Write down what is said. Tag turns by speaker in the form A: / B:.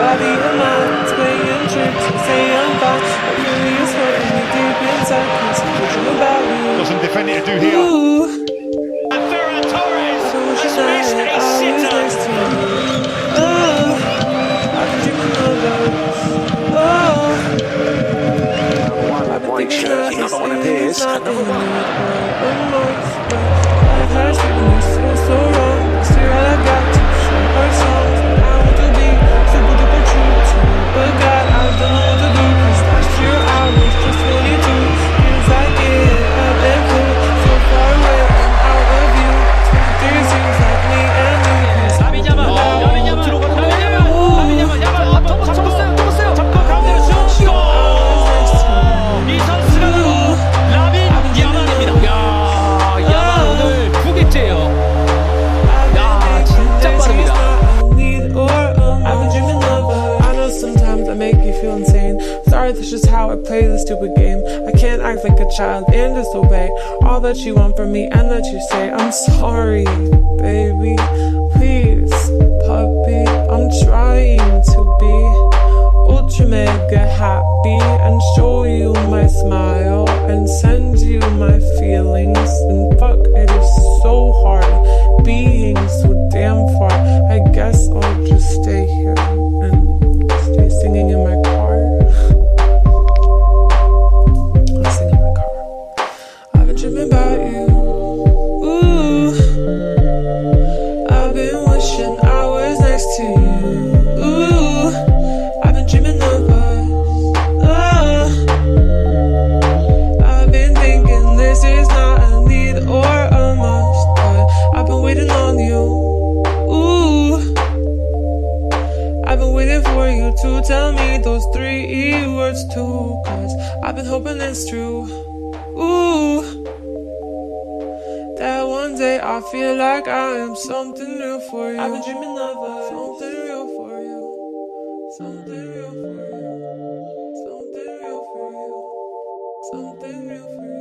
A: body and mind is playing tricks. I say I'm fine, but really it's hurting me deep inside. Cause I'm thinking about you.
B: Got some defending to do here.
C: And Ferran Torres
A: I wish
C: has
A: that
C: missed a
A: I was
C: sitter.
A: next to you. I've been dreaming of us. I've been
D: White
A: thinking
D: shirt,
A: that
D: another one
A: this
D: appears.
A: is not
D: Another one.
A: almost, but I've had feelings so wrong. Still all I got to share our songs. I want to be super duper true to you, but God, I don't know what to do. Cause last year I was just 22. Years I get up and cool, so far away and out of view. 23 seems like me and you. Cause I'm
C: 라민 야말, 라민 야말, 라민 야말, 야말, 접었어요. 접고 가운데로 슛. 이 선수가 바로 라민 야말입니다. 야, 야말 오늘 9개째예요. 야, 진짜 빠릅니다.
A: I've been dreaming of us. I know sometimes I make you feel insane. Sorry, that's just how I play this stupid game. I can't act like a child and disobey all that you want from me and that you say. I'm sorry, baby. Please, puppy. I'm trying to be ultra mega happy and show you my smile and send you my feelings. And fuck, it is so hard being so damn far. I guess I'll just stay here and stay singing in my car. I'll sing in my car. I've been dreaming about you. Ooh, I've been wishing I was next to you. Ooh, I've been dreaming of us. I've been thinking this is not a need or a must, but I've been waiting on you. Ooh, I've been waiting for you to tell me those 3 words too. Cause I've been hoping it's true. Ooh, that one day I feel like I am something real for you. I've been dreaming of us. Something real for you. Something real for you. Something real for you. Something real for you.